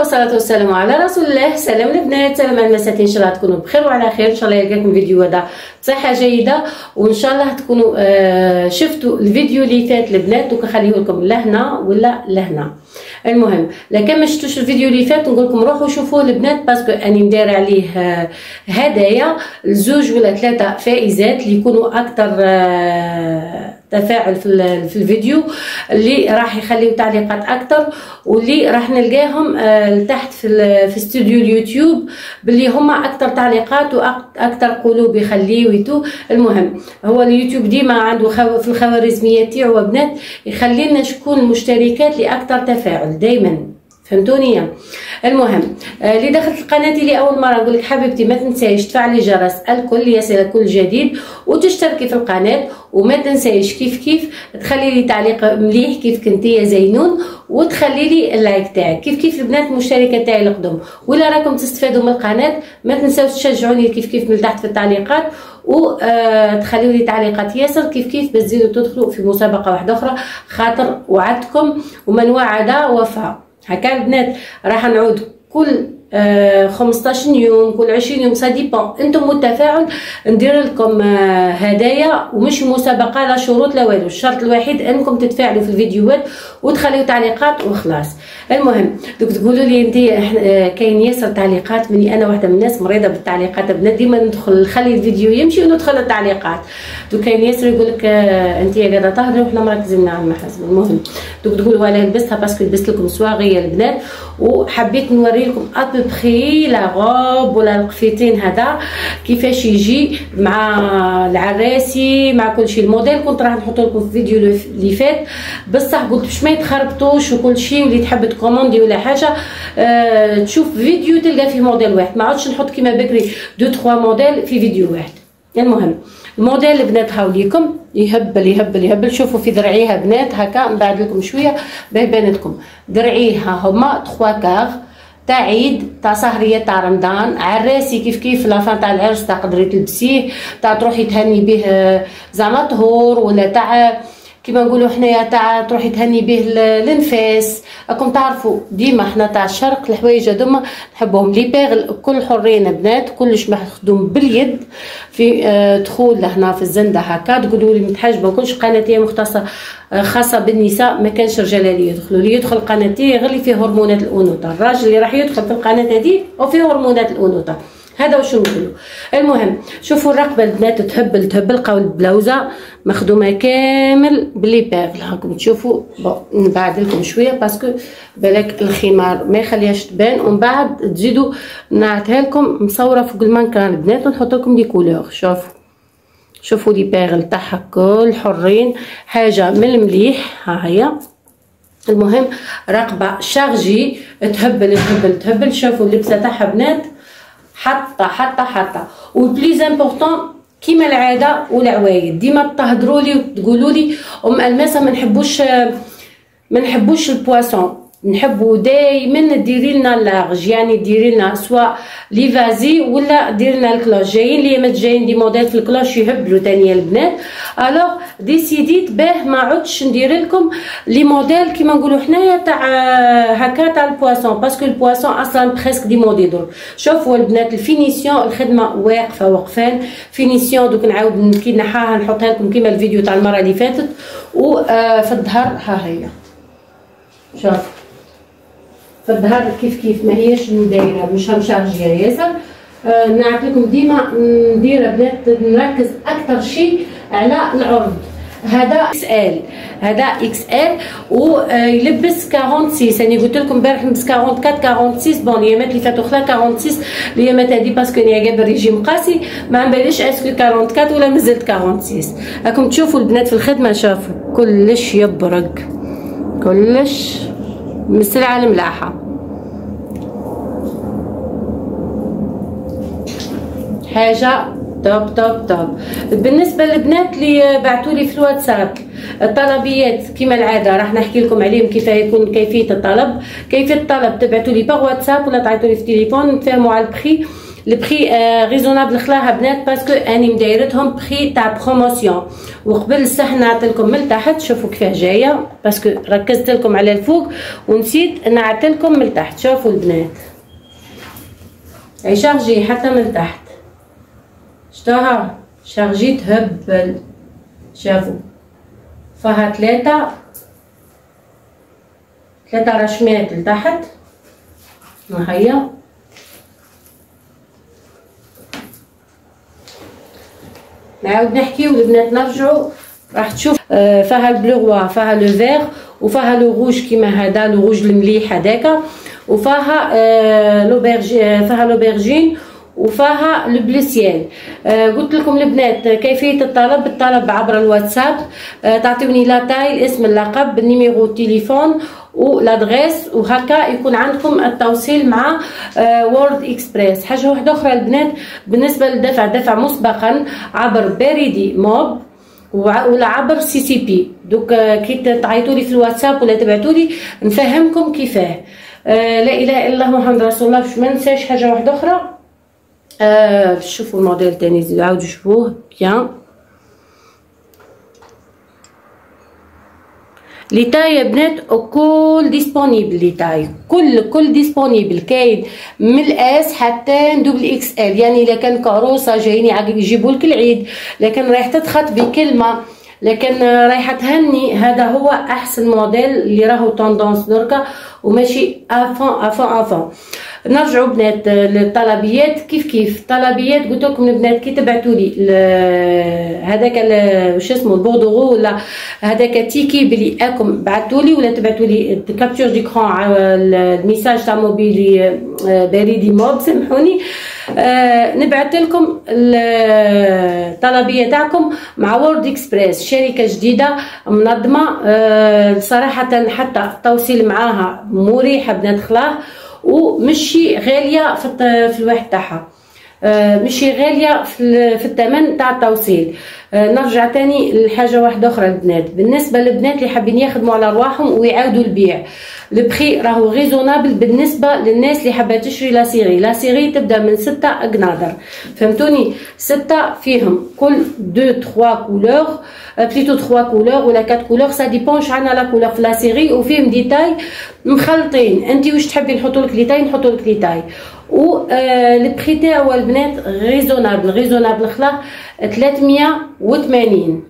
والصلاة والسلام على رسول الله. سلام البنات، سلام على المساتين، ان شاء الله تكونوا بخير وعلى خير. ان شاء الله يلقاكم فيديو هذا بصحة جيدة، وان شاء الله تكونوا شفتوا الفيديو اللي فات البنات، دوك نخليه لكم لهنا ولا لهنا. المهم لا كان ما شفتوش الفيديو اللي فات نقول لكم روحوا شوفوه البنات، باسكو اني مدايره عليه هدايا لزوج ولا ثلاثه فائزات اللي يكونوا اكثر تفاعل في الفيديو، اللي راح يخليوا تعليقات اكثر، واللي راح نلقاهم تحت في استوديو اليوتيوب باللي هما اكثر تعليقات واكثر قلوب يخليو. المهم هو اليوتيوب ديما عنده في الخوارزميه تاعو بنات يخلي لنا شكون المشتركات لاكثر تفاعل دائما، فهمتوني؟ المهم اللي دخلت القناه لي اول مره نقول لك حبيبتي ما تنسايش تفعلي جرس الكل ليصلك كل جديد، وتشتركي في القناه، وما تنسايش كيف تخلي لي تعليق مليح كيف كنتي يا زينون، وتخلي لي اللايك تاعك كيف البنات المشتركه تاعي القدم. ولا راكم تستفادوا من القناه ما تنساوش تشجعوني كيف من تحت في التعليقات، وتخليوا لي تعليقات ياسر كيف باش تزيدوا تدخلوا في مسابقه واحده اخرى، خاطر وعدتكم ومن وعد وفى. هكا البنات راح نعود كل 15 يوم كل 20 يوم، سا ديبون انتم والتفاعل ندير لكم هدايا، ومش مسابقه لا شروط لا والو. الشرط الوحيد انكم تتفاعلوا في الفيديوهات وتخليوا تعليقات وخلاص. المهم دوك تقولوا لي انت كاين ياسر تعليقات مني، انا واحده من الناس مريضه بالتعليقات بنات، ديما ندخل نخلي الفيديو يمشي وندخل التعليقات. دوك كاين ياسر يقول لك انت قاعده تهضري وحنا مركزين على المحاسن. المهم دوك تقولوا انا لبستها باسكو لبست لكم صواغيه البنات، وحبيت نوري لكم ابوبخي لا غوب ولا القفيتين هذا كيفاش يجي مع العراسي مع كل شيء. الموديل كنت راح نحط لكم في الفيديو اللي فات، بصح قلت باش ما يتخربطوش وكل شيء، واللي تحب تكوموندي ولا حاجه تشوف فيديو تلقى فيه موديل واحد، ما عادش نحط كيما بكري 2 3 موديل في فيديو واحد. المهم الموديل البنات هاوليكم يهبل. شوفوا في درعيها بنات هكا، نبعد لكم شويه باه يبان لكم درعيها هما 3 كاغ تاع عيد تاع سهريه تاع رمضان. عراسي كيف لافان تاع العرس تقدري تلبسيه، تاع تروحي تهني به زعما طهور، ولا تاع كيما نقولوا حنايا تاع تروحي تهني به الانفاس. راكم تعرفوا ديما حنا تاع الشرق الحوايج هذوما نحبهم لي بيغل كل حرين بنات، كلش مخدوم باليد في دخول لهنا في الزنده هكا. تقولوا لي متحجبه وكلش قناتي مختصه خاصه بالنساء، ما كانش رجال اللي يدخلوا. اللي يدخل قناتي غير اللي فيه هرمونات الانوثه، الراجل اللي راح يدخل في القناه هذه وفيه هرمونات الانوثه، هذا واش نقولوا. المهم شوفوا الرقبه البنات تهبل لقاو البلاوزه مخدومه كامل بلي بيغل هاكم تشوفوا. نبعد لكم شويه باسكو بالك الخمار ما يخليهاش تبان، ومن بعد تزيدوا نعطيها لكم مصوره فوق المانكان البنات ونحط لكم دي كولور. شوفوا لي بيغل تاعها كل حرين، حاجه من المليح. ها هي المهم رقبه شارجي تهبل. شوفوا اللبسه تاعها بنات حتى والبليز امبورطون كيما العاده والعوايد ديما تهضروا لي وتقولوا لي ام الماسه ما نحبوش البواسون، نحبوا دائما ديري لنا لاغج، يعني ديري لنا سواء لي فازي ولا ديري لنا الكلوش. جايين لي ما جايين دي موديل في الكلوش يهبلوا ثانيه البنات. الوغ ديسيديت باه ما عدتش ندير لكم لي موديل كيما نقولوا حنايا تاع هكا تاع البواسون، باسكو البواسون اصلا بريسك دي مودي دور. شوفوا البنات الفينيسيون الخدمه وقفان فينيسيون. دوك نعاود كي نحاها نحطها لكم كيما الفيديو تاع المره اللي فاتت. وفي الظهر ها هي شوف في الظهر كيف ما هيش دايره مش مشارجيه ياسر. نعرف لكم ديما ندير بنات نركز اكثر شيء على العرض. هذا اكس ال ويلبس 46. انا قلت لكم امبارح نلبس 44 46. بون الايامات اللي فاتوا خلا 46 الايامات هذه باسكو انا قابل ريجيم قاسي ما عمباليش اسكو 44 ولا مازلت 46. راكم تشوفوا البنات في الخدمه، شافوا كلش يبرق كلش مسرعه الملاحه، حاجه توب. بالنسبه للبنات اللي بعثوا لي في الواتساب الطلبيات كيما العاده راح نحكي لكم عليهم كيف يكون كيفيه الطلب. تبعثوا لي باغ واتساب ولا تعيطوا لي في التليفون نتفاهموا على البخي. البري ريزونابل خلاها بنات باسكو اني مدايرتهم بري تاع بروموسيون. وقبل الصح نعطي لكم من تحت، شوفوا كيفاه جايه باسكو ركزت لكم على الفوق ونسيت نعطي لكم من تحت. شوفوا البنات اي شارجي حتى من تحت، شتوها شارجي تهبل. شافوا فيها ثلاثة رشمات لتحت. هيا نعاود نحكيو البنات نرجعوا. راح تشوف فيها البلو، فيها لو فيغ، وفيها لو روج كيما هذا لو روج المليح هذاك، وفيها لوبرجين، وفيها لو بلو سيال. قلت لكم البنات كيفيه الطلب عبر الواتساب. تعطيوني لا تاي، الاسم، اللقب، النيميرو التليفون والادريس، وهكا يكون عندكم التوصيل مع وورد اكسبريس. حاجه واحده اخرى البنات بالنسبه للدفع مسبقا عبر بريدي موب ولا عبر سي سي بي. دوك كي تعيطوا لي في الواتساب ولا تبعتوا لي نفهمكم كيفاه. لا اله الا الله محمد رسول الله. باش ما ننساش حاجه واحده اخرى، شوفوا الموديل تاني عاودوا شوفوه بيان. لي تاي يا بنات كل ديسپونيبل، لي تاي كل ديسپونيبل، كاين من الاس حتى دوبل اكس ال. يعني الا كان كاروسه جايين يجيبوا لك العيد، لكن رايح تتخط بكلمه، لكن رايحه تهني، هذا هو احسن موديل اللي راهو طوندونس دركا وماشي افون. نرجعوا بنات للطلبيات. كيف الطلبيات قلت لكم البنات كي تبعتوا لي هذاك واش اسمه البوردورو ولا هذاك تيكي بلي اكم بعثوا لي، ولا تبعتوا لي كابتور ديكرون الميساج تاع موبيلي بريدي موب، سامحوني. نبعث لكم الطلبيه تاعكم مع وورد اكسبريس، شركه جديده منظمه صراحه، حتى التوصيل معاها مريحه بنات خلاه، ومشي غاليه في الواحد تاعها، مشي غاليه في الثمن تاع التوصيل. نرجع تاني لحاجه واحده اخرى البنات، بالنسبه للبنات اللي حابين يخدموا على رواحهم ويعاودوا البيع، البري راهو ريزونابل بالنسبه للناس اللي حابه تشري لا سيري تبدا من 6 قنادر، فهمتوني؟ 6 فيهم كل 2 3 كولور، بليتو 3 كولور ولا 4 كولور، سا ديبونش عنا لا كولور في لا سيري، وفيهم ديتاي مخلطين. انت واش تحبي نحطولك لي تاي نحطولك لي تاي. و البري تاعو البنات ريزونابل خلاه 380.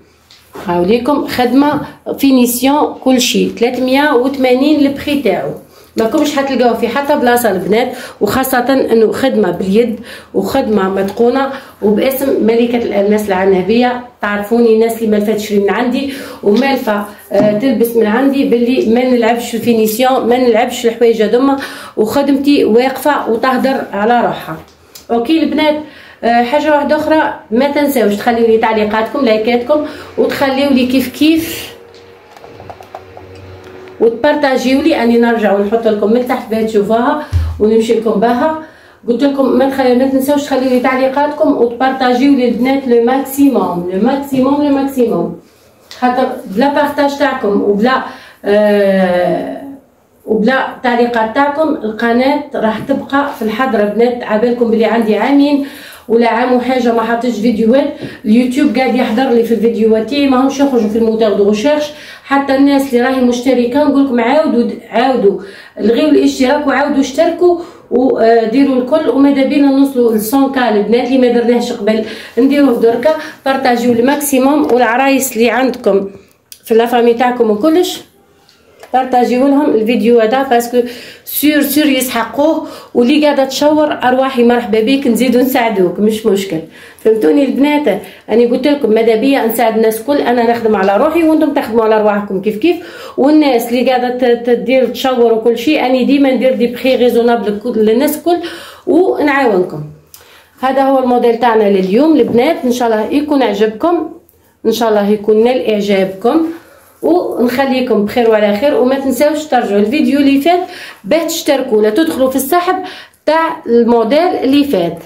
هاوليكم خدمه فينيسيون كلشي 380 البري تاعو، ماكمش حتلقاو في حتى بلاصه البنات، وخاصه انه خدمه باليد وخدمه متقونه وباسم ملكه الالماس العنبيه. تعرفوني الناس اللي مالفه تشري من عندي ومالفه تلبس من عندي باللي ما نلعبش الفينيسيون، ما نلعبش الحوايج هذوما، وخدمتي واقفه وتهدر على روحها. اوكي البنات. حاجه واحده اخرى، ما تنساوش تخليوا لي تعليقاتكم لايكاتكم، وتخليوا لي كيف وتبارطاجيو لي. اني نرجع ونحط لكم من تحت باه تشوفوها ونمشي لكم بها. قلت لكم ما تنساوش تخليوا لي تعليقاتكم وتبارطاجيو لي البنات لو ماكسيموم، خاطر بلا بارطاج تاعكم وبلا تعليقات تاعكم القناه راح تبقى في الحضره بنات. عبالكم بلي عندي عامين ولا عام وحاجه ما حطيتش فيديوهات، اليوتيوب قاعد يحضر لي في الفيديوهات تاعي ماهمش يخرجوا في الموتور دو ريشيرش. حتى الناس اللي راهي مشتركه نقول لكم عاودوا الغيو الاشتراك وعاودوا اشتركوا وديروا الكل، وماذا بينا نوصلوا ل 100 البنات اللي ما درناهش قبل نديروه دركا. بارطاجيو الماكسيموم، والعرايس اللي عندكم في لافامي تاعكم وكلش بارطاجيو لهم الفيديو هذا باسكو سور يسحقوه، واللي قاعده تشور ارواحي مرحبا بك، نزيدو نساعدوك مش مشكل. فهمتوني البنات؟ انا قلت لكم ماذا بيا نساعد الناس كل، انا نخدم على روحي وانتم تخدموا على رواحكم كيف، والناس اللي قاعده تدير تشور وكل شيء اني ديما ندير دي بري ريزونابل للناس كل ونعاونكم. هذا هو الموديل تاعنا لليوم البنات، ان شاء الله يكون عجبكم، ان شاء الله يكون نال اعجابكم، ونخليكم بخير وعلى خير. وما تنساوش ترجعوا الفيديو اللي فات باه تشتركوا ولا تدخلوا في السحب تاع الموديل اللي فات.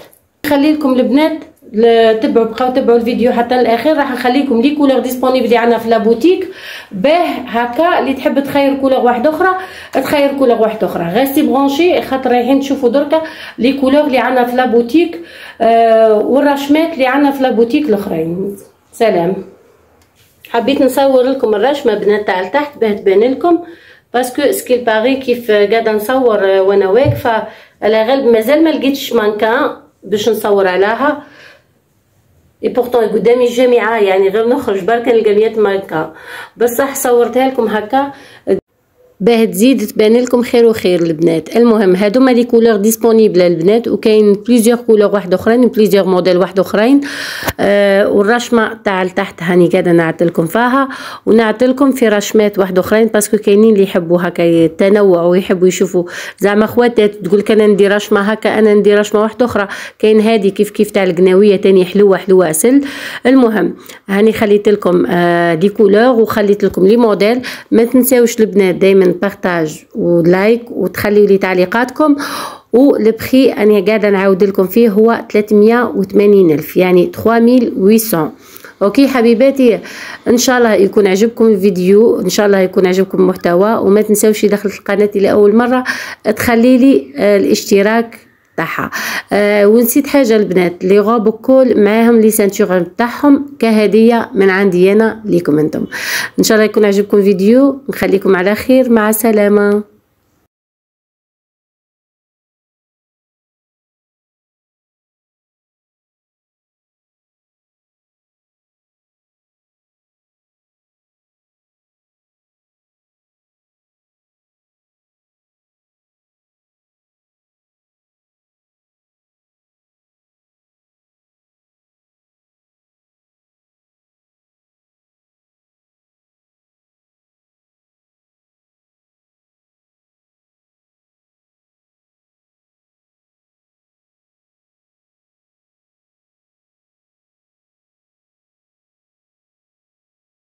نخلي لكم البنات بقاو تبعوا الفيديو حتى الاخير. راح نخليكم لي كولور ديسپونيبل اللي عندنا في لابوتيك، باه هكا اللي تحب تخير كولور واحده اخرى تخير كولور واحده اخرى. غاستي برونشي خاطر رايحين تشوفوا دركا لي كولور اللي عندنا في لابوتيك والرشمات اللي عندنا في لابوتيك الاخرين. سلام. حبيت نصور لكم الرشمه بنات تاع لتحت باه تبان لكم، باسكو سكيل باغي كيف قاعده نصور وانا واقفه على غالب مازال ما لقيتش مانكان باش نصور عليها. اي بورطون قدامي الجامعه يعني غير نخرج برك نلقى 100 مانكان، بصح صورتها لكم هكا باه تزيد تبان لكم خير وخير البنات. المهم هادوما لي كولور ديسپونيبل البنات، وكاين بليزيور كولور واحد اخرين بليزيور موديل واحد اخرين. والرشمه تاع لتحت هاني قاعده نعطلكم فيها، ونعطلكم في رشمات واحد اخرين باسكو كاينين اللي يحبوا هكا التنوع ويحبوا يشوفوا زعما خواتات تقول لك انا ندير رشمه هكا انا ندير رشمه واحده اخرى. كاين هذه كيف تاع القناويه تاني حلوه حلوه عسل. المهم هاني خليت لكم دي كولور وخليت لكم لي موديل. ما تنساوش البنات دائما بارطاج ولايك وتخليوا لي تعليقاتكم. والبخي انا قاعده نعاود لكم فيه هو 380 الف يعني 3800. اوكي حبيباتي، ان شاء الله يكون عجبكم الفيديو، ان شاء الله يكون عجبكم المحتوى. وما تنساوش دخلت القناه لاول مره تخلي لي الاشتراك تاعها. ونسيت حاجه البنات، لي غوب الكل معاهم لي سانتور تاعهم كهديه من عندي انا ليكم انتم. ان شاء الله يكون عجبكم الفيديو، نخليكم على خير، مع السلامه.